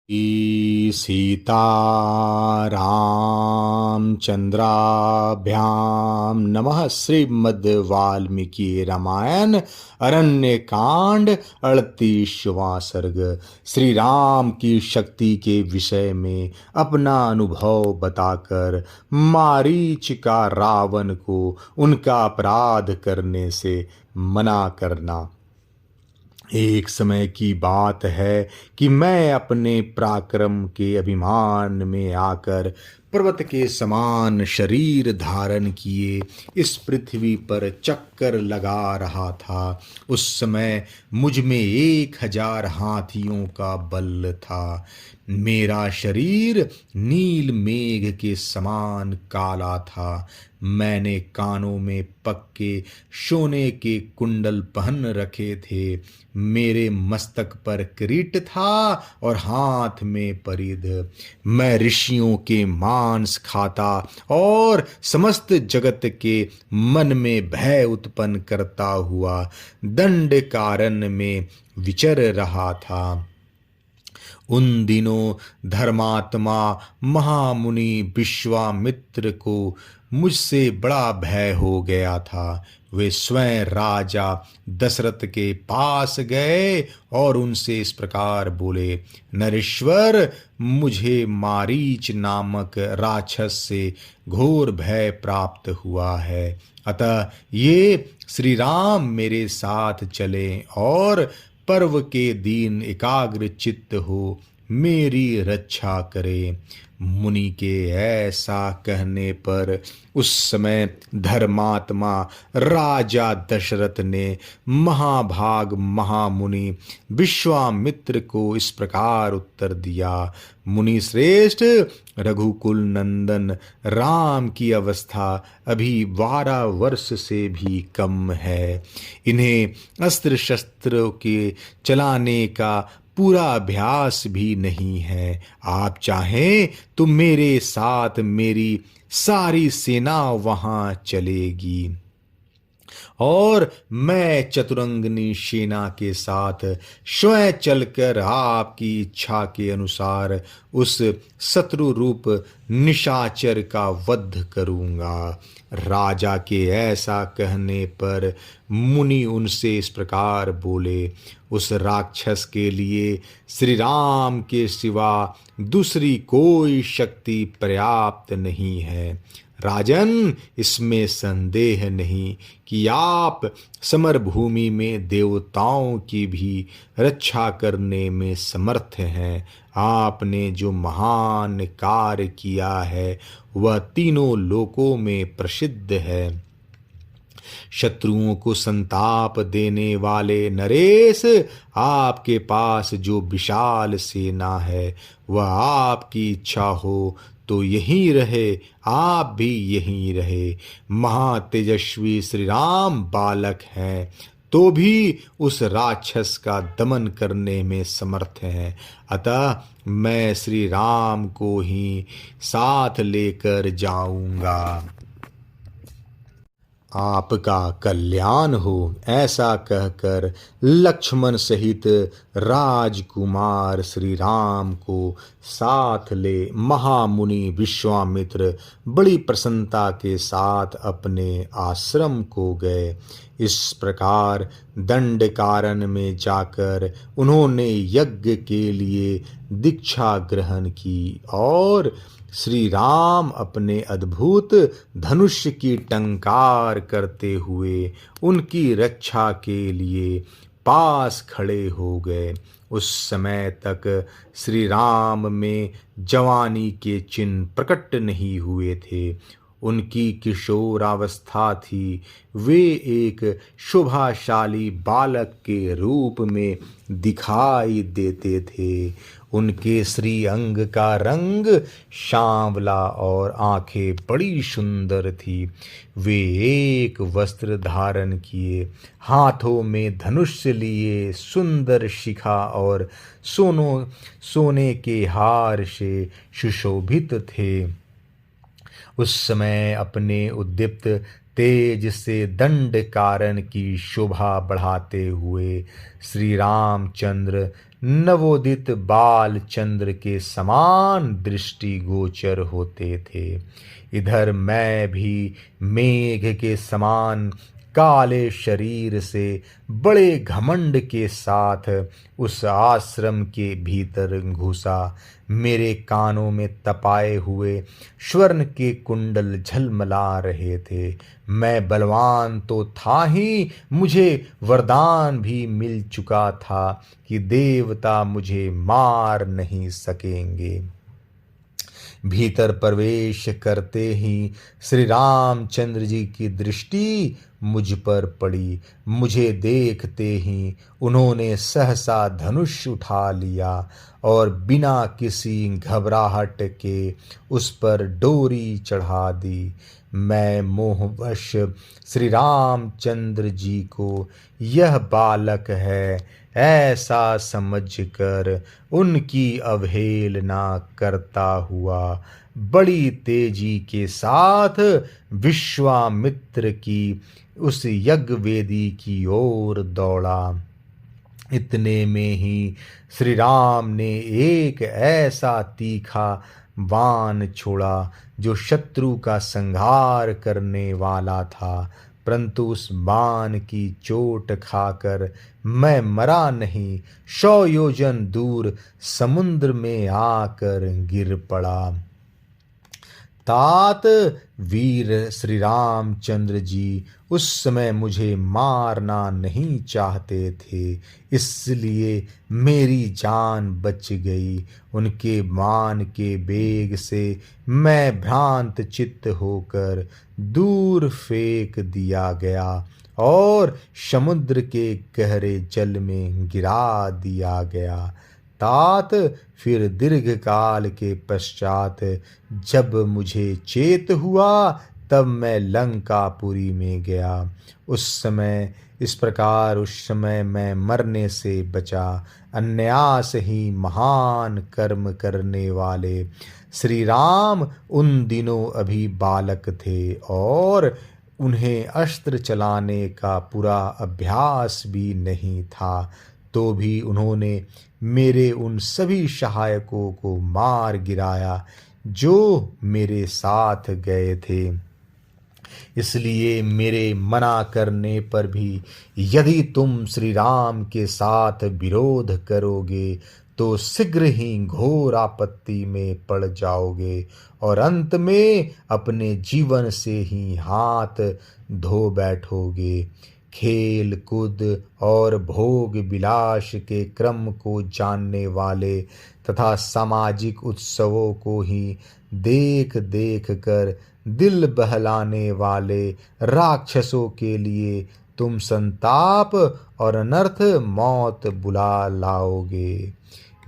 सीतारामचंद्राभ्याम नमः। श्रीमद् वाल्मीकि रामायण अरण्य कांड 38वां सर्ग। श्री राम की शक्ति के विषय में अपना अनुभव बताकर मारीच का रावण को उनका अपराध करने से मना करना। एक समय की बात है कि मैं अपने पराक्रम के अभिमान में आकर पर्वत के समान शरीर धारण किए इस पृथ्वी पर चक्कर लगा रहा था। उस समय मुझ में 1000 हाथियों का बल था। मेरा शरीर नील मेघ के समान काला था। मैंने कानों में पक्के सोने के कुंडल पहन रखे थे। मेरे मस्तक पर किरीट था और हाथ में परिध। मैं ऋषियों के मांस खाता और समस्त जगत के मन में भय उत्पन्न करता हुआ दंड कारण्य में विचर रहा था। उन दिनों धर्मात्मा महामुनि विश्वामित्र को मुझसे बड़ा भय हो गया था। वे स्वयं राजा दशरथ के पास गए और उनसे इस प्रकार बोले, नरेश्वर, मुझे मारीच नामक राक्षस से घोर भय प्राप्त हुआ है। अतः ये श्री राम मेरे साथ चलें और पर्व के दिन एकाग्र चित्त हो मेरी रक्षा करे। मुनि के ऐसा कहने पर उस समय धर्मात्मा राजा दशरथ ने महाभाग महामुनि विश्वामित्र को इस प्रकार उत्तर दिया, मुनि श्रेष्ठ, रघुकुल नंदन राम की अवस्था अभी 12 वर्ष से भी कम है। इन्हें अस्त्र शस्त्र के चलाने का पूरा अभ्यास भी नहीं है। आप चाहें तो मेरे साथ मेरी सारी सेना वहां चलेगी और मैं चतुरंगनी सेना के साथ स्वयं चलकर आपकी इच्छा के अनुसार उस शत्रु रूप निशाचर का वध करूंगा। राजा के ऐसा कहने पर मुनि उनसे इस प्रकार बोले, उस राक्षस के लिए श्री राम के सिवा दूसरी कोई शक्ति पर्याप्त नहीं है। राजन, इसमें संदेह नहीं कि आप समर भूमि में देवताओं की भी रक्षा करने में समर्थ हैं। आपने जो महान कार्य किया है वह तीनों लोकों में प्रसिद्ध है। शत्रुओं को संताप देने वाले नरेश, आपके पास जो विशाल सेना है वह आपकी इच्छा हो तो यहीं रहे, आप भी यहीं रहे। महातेजस्वी श्री राम बालक हैं तो भी उस राक्षस का दमन करने में समर्थ हैं। अतः मैं श्री राम को ही साथ लेकर जाऊंगा। आपका कल्याण हो। ऐसा कहकर लक्ष्मण सहित राजकुमार श्री राम को साथ ले महामुनि विश्वामित्र बड़ी प्रसन्नता के साथ अपने आश्रम को गए। इस प्रकार दंड कारण में जाकर उन्होंने यज्ञ के लिए दीक्षा ग्रहण की और श्री राम अपने अद्भुत धनुष की टंकार करते हुए उनकी रक्षा के लिए पास खड़े हो गए। उस समय तक श्री राम में जवानी के चिन्ह प्रकट नहीं हुए थे। उनकी किशोरावस्था थी। वे एक शोभाशाली बालक के रूप में दिखाई देते थे। उनके श्री अंग का रंग सांवला और आंखें बड़ी सुंदर थी। वे एक वस्त्र धारण किए, हाथों में धनुष लिए, सुंदर शिखा और सोने के हार से सुशोभित थे। उस समय अपने उद्दीप्त तेज से दंड कारण की शोभा बढ़ाते हुए श्री रामचंद्र नवोदित बाल चंद्र के समान दृष्टि गोचर होते थे। इधर मैं भी मेघ के समान काले शरीर से बड़े घमंड के साथ उस आश्रम के भीतर घुसा। मेरे कानों में तपाए हुए स्वर्ण के कुंडल झलमला रहे थे। मैं बलवान तो था ही, मुझे वरदान भी मिल चुका था कि देवता मुझे मार नहीं सकेंगे। भीतर प्रवेश करते ही श्री रामचंद्र जी की दृष्टि मुझ पर पड़ी। मुझे देखते ही उन्होंने सहसा धनुष उठा लिया और बिना किसी घबराहट के उस पर डोरी चढ़ा दी। मैं मोहवश श्री रामचंद्र जी को यह बालक है ऐसा समझकर उनकी अवहेलना करता हुआ बड़ी तेजी के साथ विश्वामित्र की उस यज्ञ वेदी की ओर दौड़ा। इतने में ही श्री राम ने एक ऐसा तीखा बाण छोड़ा जो शत्रु का संहार करने वाला था, परंतु उस बाण की चोट खाकर मैं मरा नहीं, 100 योजन दूर समुद्र में आकर गिर पड़ा। तात वीर श्री रामचंद्र जी उस समय मुझे मारना नहीं चाहते थे, इसलिए मेरी जान बच गई। उनके बाण के वेग से मैं भ्रांत चित्त होकर दूर फेंक दिया गया और समुद्र के गहरे जल में गिरा दिया गया। तात फिर दीर्घ काल के पश्चात जब मुझे चेत हुआ तब मैं लंकापुरी में गया। उस समय मैं मरने से बचा। अन्यास ही महान कर्म करने वाले श्री राम उन दिनों अभी बालक थे और उन्हें अस्त्र चलाने का पूरा अभ्यास भी नहीं था, तो भी उन्होंने मेरे उन सभी सहायकों को मार गिराया जो मेरे साथ गए थे। इसलिए मेरे मना करने पर भी यदि तुम श्री राम के साथ विरोध करोगे तो शीघ्र ही घोर आपत्ति में पड़ जाओगे और अंत में अपने जीवन से ही हाथ धो बैठोगे। खेल कूद और भोग विलास के क्रम को जानने वाले तथा सामाजिक उत्सवों को ही देख देख कर दिल बहलाने वाले राक्षसों के लिए तुम संताप और अनर्थ मौत बुला लाओगे।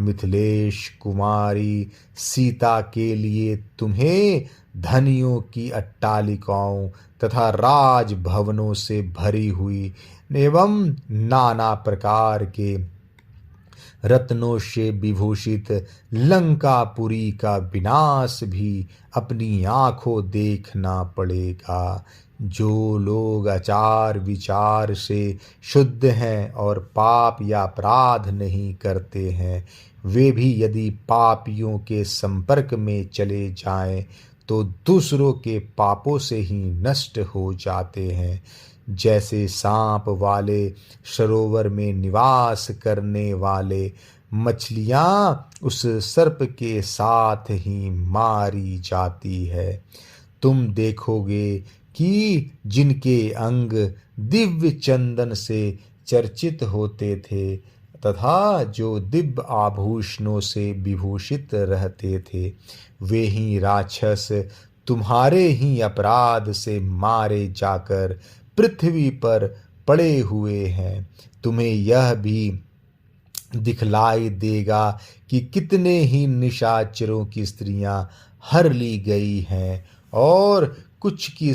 मिथिलेश कुमारी सीता के लिए तुम्हें धनियों की अट्टालिकाओं तथा राजभवनों से भरी हुई एवं नाना प्रकार के रत्नों से विभूषित लंकापुरी का विनाश भी अपनी आंखों देखना पड़ेगा। जो लोग आचार विचार से शुद्ध हैं और पाप या अपराध नहीं करते हैं, वे भी यदि पापियों के संपर्क में चले जाएं तो दूसरों के पापों से ही नष्ट हो जाते हैं। जैसे सांप वाले सरोवर में निवास करने वाले मछलियां उस सर्प के साथ ही मारी जाती है। तुम देखोगे कि जिनके अंग दिव्य चंदन से चर्चित होते थे तथा जो दिव्य आभूषणों से विभूषित रहते थे, वे ही राक्षस तुम्हारे ही अपराध से मारे जाकर पृथ्वी पर पड़े हुए हैं। तुम्हें यह भी दिखलाई देगा कि कितने ही निशाचरों की स्त्रियां हर ली गई हैं और कुछ की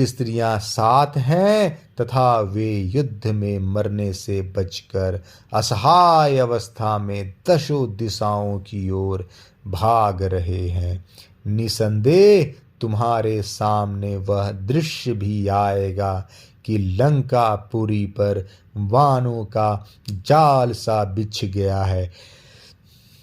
स्त्रियां साथ हैं तथा वे युद्ध में मरने से बचकर असहाय अवस्था में दशों दिशाओं की ओर भाग रहे हैं। निसंदेह तुम्हारे सामने वह दृश्य भी आएगा कि लंकापुरी पर वानों का जाल सा बिछ गया है,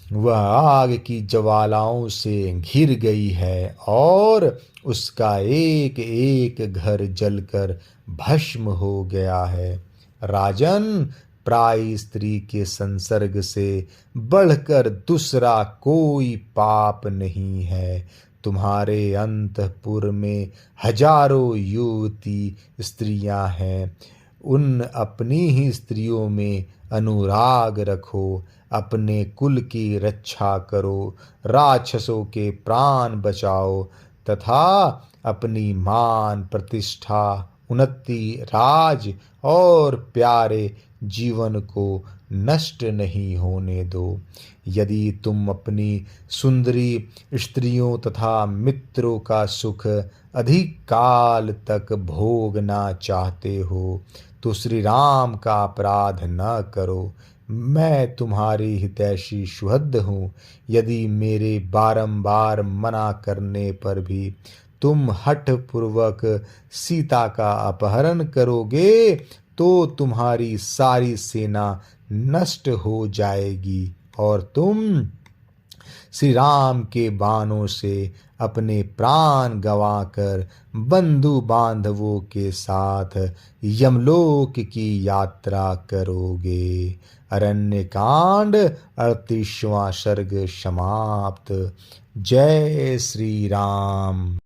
वह आग की ज्वालाओं से घिर गई है और उसका एक एक घर जलकर भस्म हो गया है। राजन, प्राय स्त्री के संसर्ग से बढ़कर दूसरा कोई पाप नहीं है। तुम्हारे अंतःपुर में हजारों युवती स्त्रियां हैं, उन अपनी ही स्त्रियों में अनुराग रखो, अपने कुल की रक्षा करो, राक्षसों के प्राण बचाओ तथा अपनी मान प्रतिष्ठा, उन्नति, राज और प्यारे जीवन को नष्ट नहीं होने दो। यदि तुम अपनी सुंदरी स्त्रियों तथा मित्रों का सुख अधिक काल तक भोगना चाहते हो तो श्री राम का अपराध न करो। मैं तुम्हारी हितैषी सुहृद हूँ। यदि मेरे बारंबार मना करने पर भी तुम हठ पूर्वक सीता का अपहरण करोगे तो तुम्हारी सारी सेना नष्ट हो जाएगी और तुम श्री राम के बाणों से अपने प्राण गंवाकर बंधु बांधवों के साथ यमलोक की यात्रा करोगे। अरण्यकांड 38वां सर्ग समाप्त। जय श्री राम।